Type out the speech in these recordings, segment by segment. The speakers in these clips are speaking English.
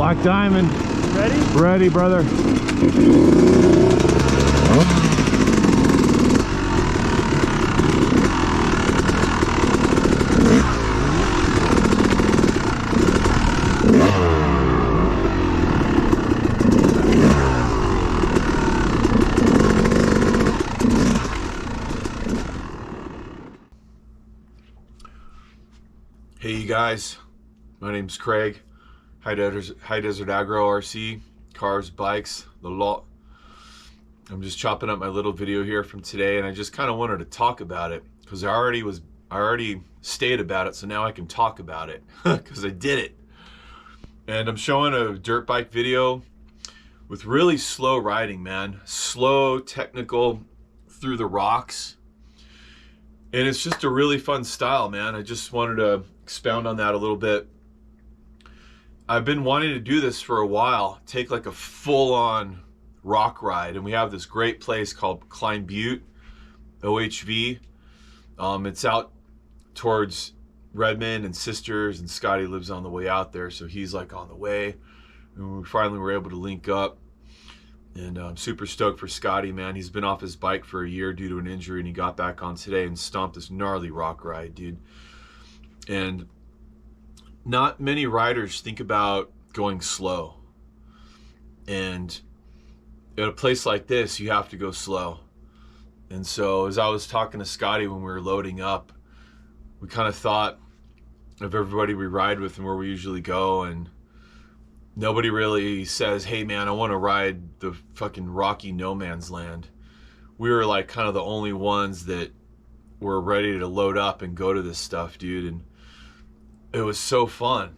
Black Diamond. Ready? Ready, brother. Hey you guys, my name's Craig, High Desert Agro RC, cars, bikes, the lot. I'm just chopping up my little video here from today, and I just kind of wanted to talk about it because I already stated about it, so now I can talk about it because I did it. And I'm showing a dirt bike video with really slow riding, man. Slow, technical, through the rocks. And it's just a really fun style, man. I just wanted to expound on that a little bit. I've been wanting to do this for a while, take like a full-on rock ride, and we have this great place called Cline Buttes OHV. It's out towards Redmond and Sisters, and Scotty lives on the way out there, so he's like on the way, and we finally were able to link up. And I'm super stoked for Scotty, man. He's been off his bike for a year due to an injury, and he got back on today and stomped this gnarly rock ride, dude. And not many riders think about going slow. And at a place like this, you have to go slow. And so as I was talking to Scotty when we were loading up, we kind of thought of everybody we ride with and where we usually go, and nobody really says, hey man, I want to ride the fucking rocky no man's land. We were like kind of the only ones that were ready to load up and go to this stuff, dude. And it was so fun.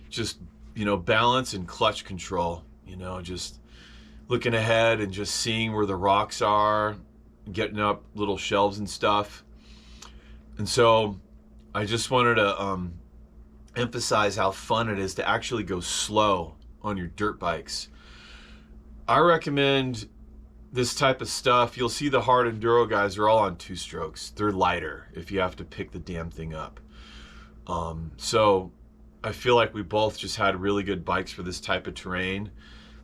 Just, you know, balance and clutch control, you know, just looking ahead and just seeing where the rocks are, getting up little shelves and stuff. And so I just wanted to emphasize how fun it is to actually go slow on your dirt bikes. I recommend this type of stuff. You'll see the hard enduro guys are all on 2-strokes. They're lighter if you have to pick the damn thing up. So I feel like we both just had really good bikes for this type of terrain,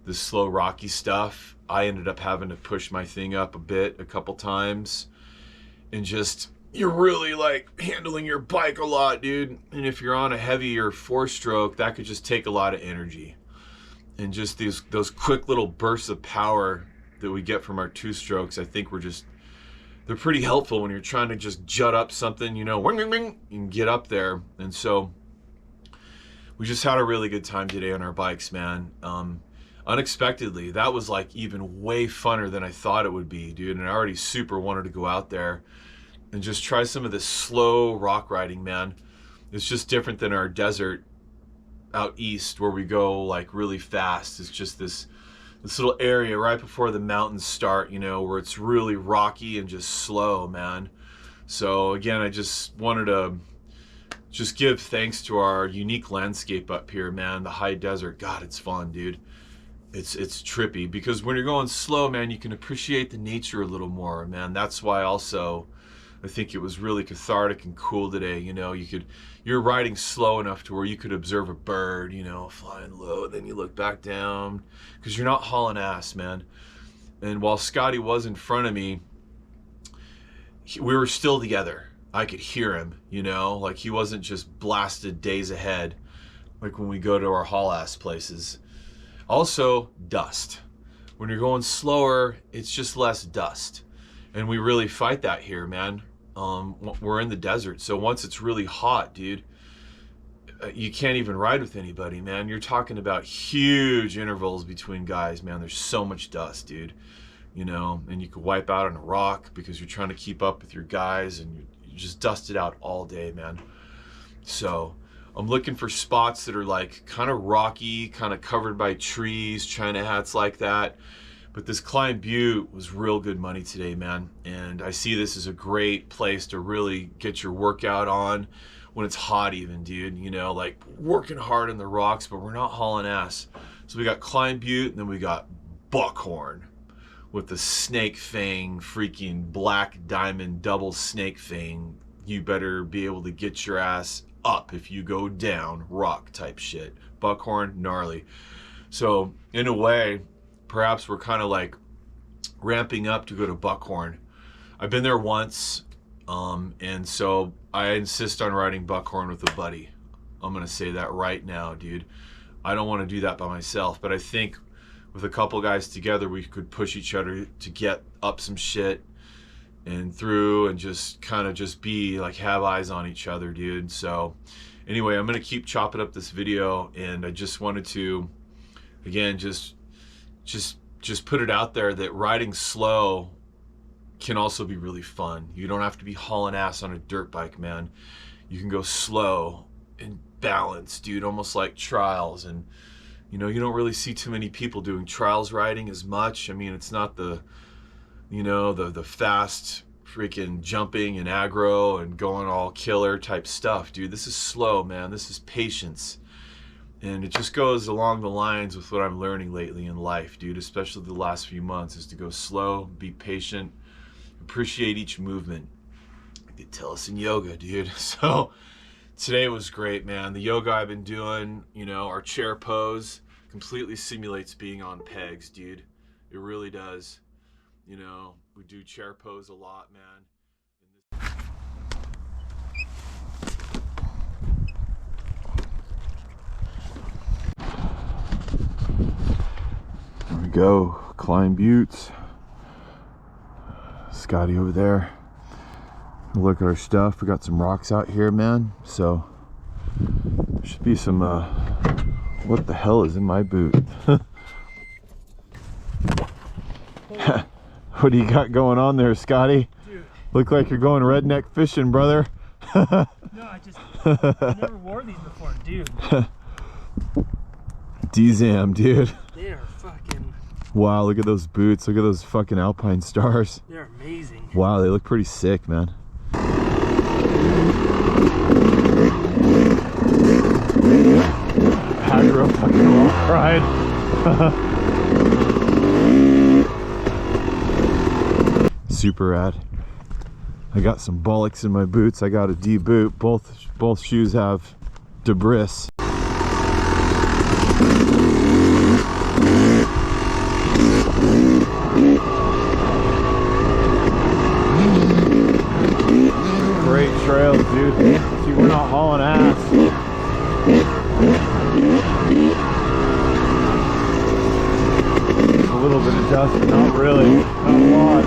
this slow rocky stuff. I ended up having to push my thing up a couple times, and just, you're really like handling your bike a lot, dude. And if you're on a heavier 4-stroke, that could just take a lot of energy. And just those quick little bursts of power that we get from our 2-strokes, I think they're pretty helpful when you're trying to just jut up something, you know, wing, wing, wing, and get up there. And so we just had a really good time today on our bikes, man. Unexpectedly, that was like even way funner than I thought it would be, dude. And I already super wanted to go out there and just try some of this slow rock riding, man. It's just different than our desert out east where we go like really fast. It's just this little area right before the mountains start, you know, where it's really rocky and just slow, man. So again, I just wanted to just give thanks to our unique landscape up here, man. The high desert, God, it's fun, dude. It's trippy because when you're going slow, man, you can appreciate the nature a little more, man. That's why also I think it was really cathartic and cool today. You know, you're riding slow enough to where you could observe a bird, you know, flying low, then you look back down because you're not hauling ass, man. And while Scotty was in front of me, we were still together. I could hear him, you know, like he wasn't just blasted days ahead like when we go to our haul ass places. Also, dust. When you're going slower, it's just less dust. And we really fight that here, man. We're in the desert, so once it's really hot, dude, you can't even ride with anybody, man. You're talking about huge intervals between guys, man. There's so much dust, dude, you know, and you could wipe out on a rock because you're trying to keep up with your guys, and you just dust it out all day, man. So I'm looking for spots that are like kind of rocky, kind of covered by trees, China hats like that. But this Cline Butte was real good money today, man. And I see this as a great place to really get your workout on when it's hot even, dude. You know, like working hard in the rocks, but we're not hauling ass. So we got Cline Butte, and then we got Buckhorn with the snake fang, freaking black diamond double snake fang. You better be able to get your ass up if you go down, rock type shit. Buckhorn, gnarly. So in a way, perhaps we're kind of like ramping up to go to Buckhorn. I've been there once, and so I insist on riding Buckhorn with a buddy. I'm gonna say that right now, dude. I don't want to do that by myself, but I think with a couple guys together, we could push each other to get up some shit and through, and just kind of just be like, have eyes on each other, dude. So anyway, I'm gonna keep chopping up this video, and I just wanted to, again, just put it out there that riding slow can also be really fun. You don't have to be hauling ass on a dirt bike, man. You can go slow and balance, dude, almost like trials. And you know, you don't really see too many people doing trials riding as much. I mean, it's not the, you know, the fast freaking jumping and aggro and going all killer type stuff, dude. This is slow, man. This is patience. And it just goes along the lines with what I'm learning lately in life, dude, especially the last few months, is to go slow, be patient, appreciate each movement. Like they tell us in yoga, dude. So today was great, man. The yoga I've been doing, you know, our chair pose completely simulates being on pegs, dude. It really does. You know, we do chair pose a lot, man. There we go, Cline Buttes. Scotty over there. Look at our stuff. We got some rocks out here, man. So should be some what the hell is in my boot? What do you got going on there, Scotty? Dude. Look like you're going redneck fishing, brother. No, I never wore these before, dude. D-Zam, dude. They are fucking... Wow, look at those boots. Look at those fucking Alpine Stars. They're amazing. Wow, they look pretty sick, man. Aggro fucking rock ride. Super rad. I got some bollocks in my boots. I got a D boot. Both shoes have debris. Great trails, dude. See, we're not hauling ass. A little bit of dust, but not really. Not a lot.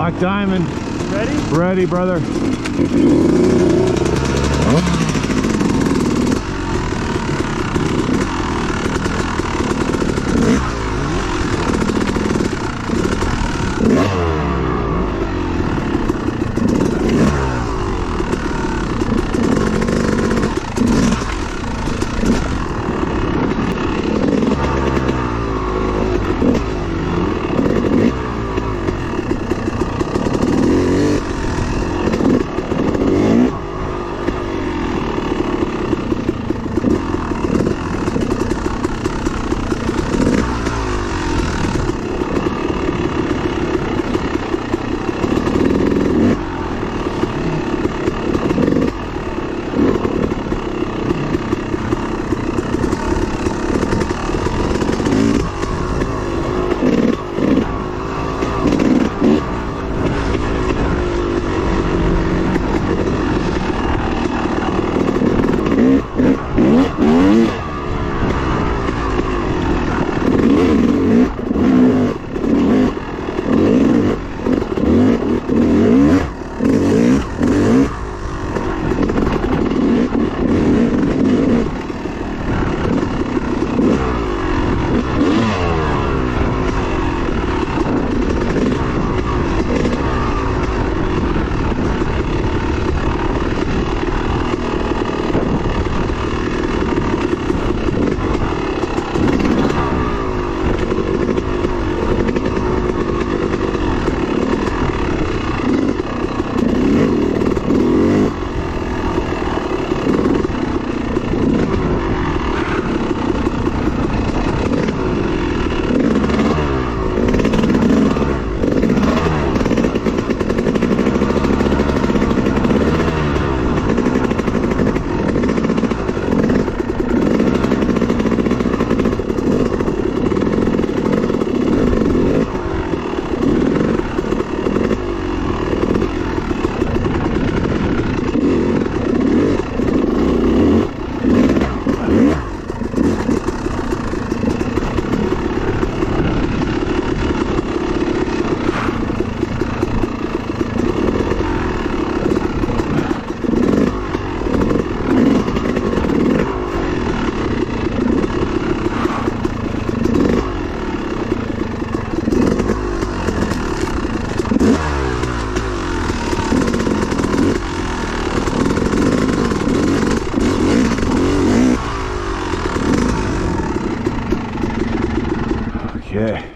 Black Diamond. Ready? Ready, brother.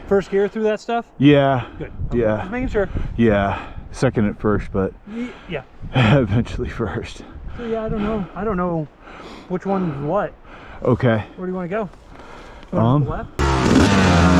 First gear through that stuff? Yeah. Good. Yeah. Just making sure. Yeah. Second at first, but Yeah. eventually first. So yeah, I don't know. I don't know which one's what. Okay. Where do you want to go? You want to go left?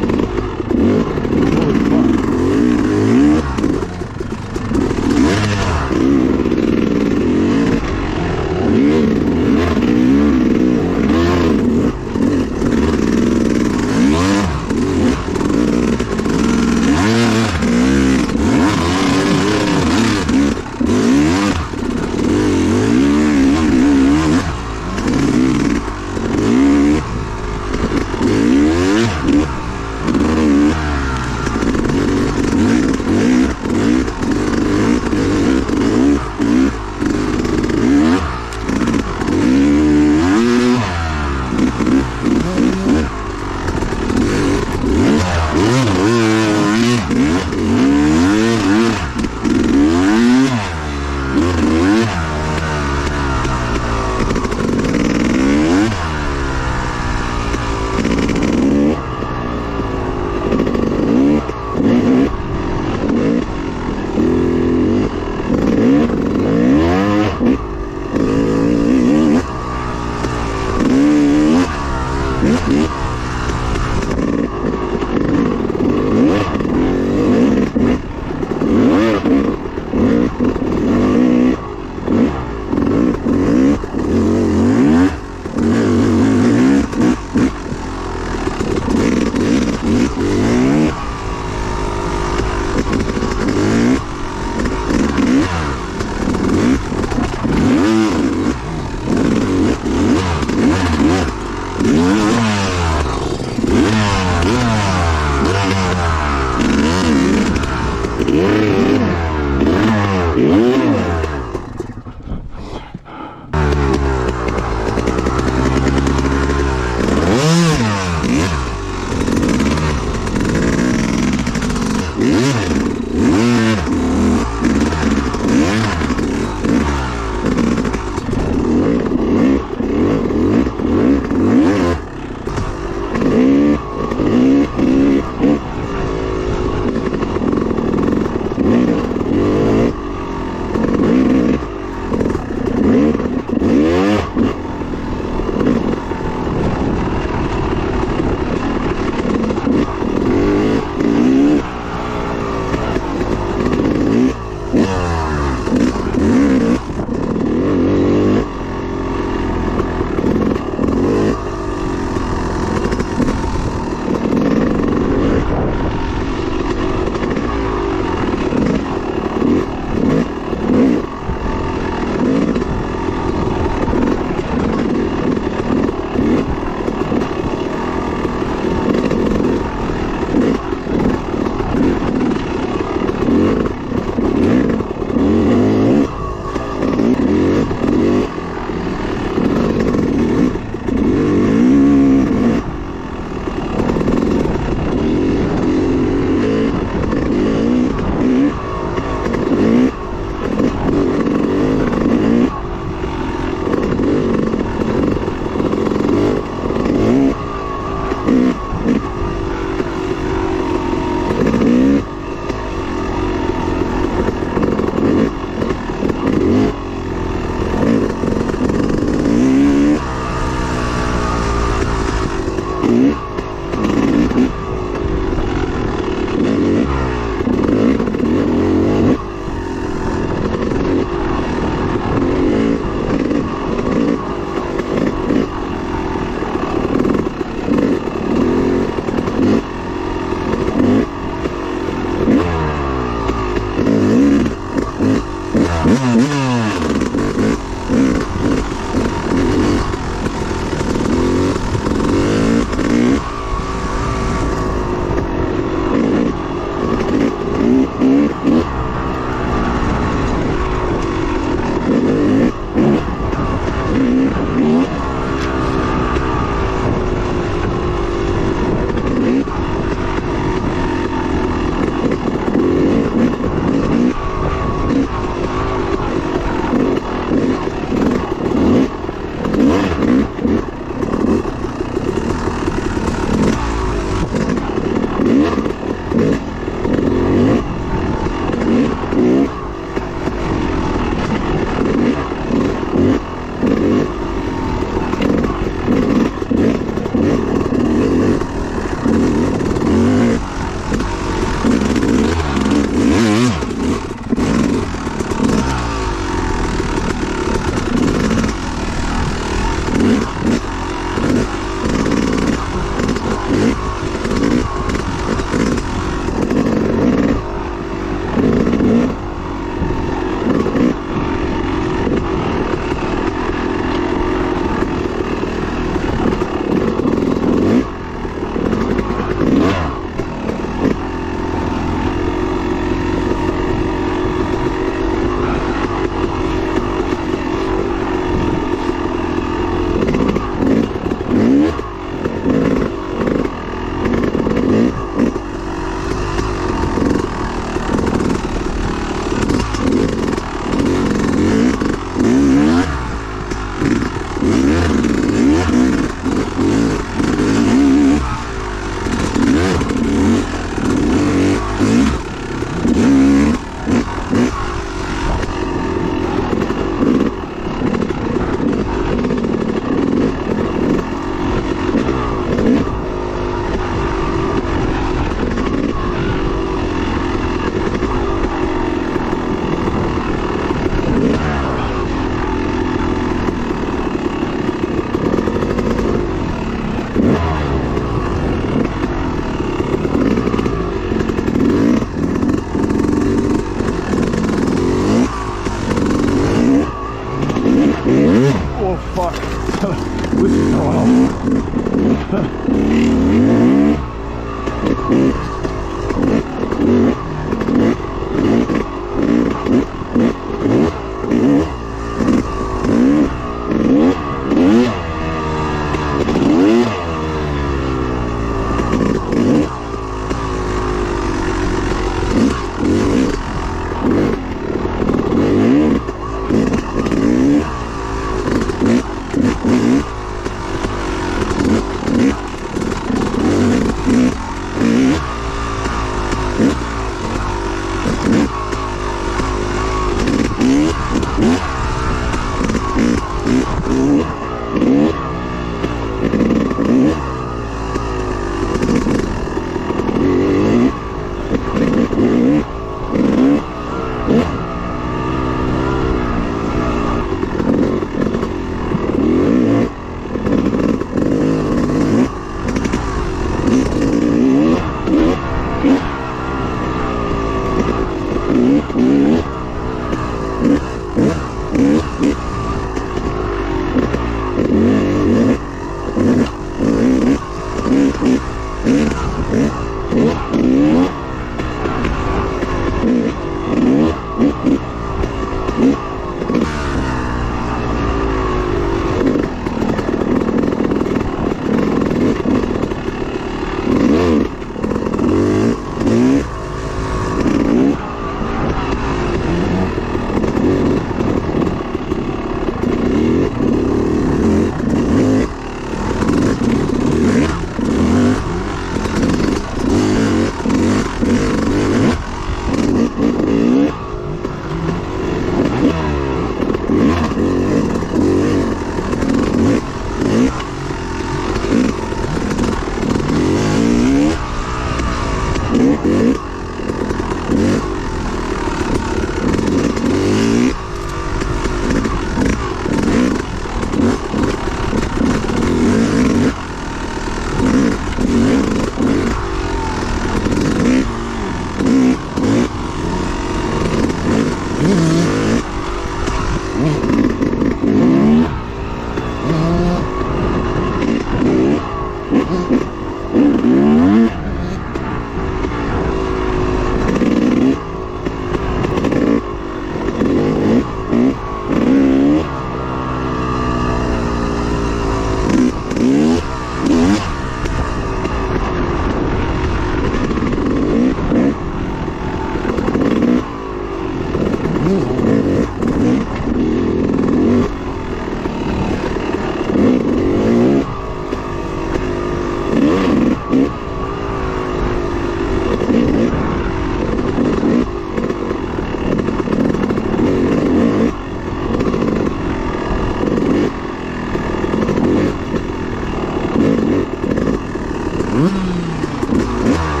Mm-hmm.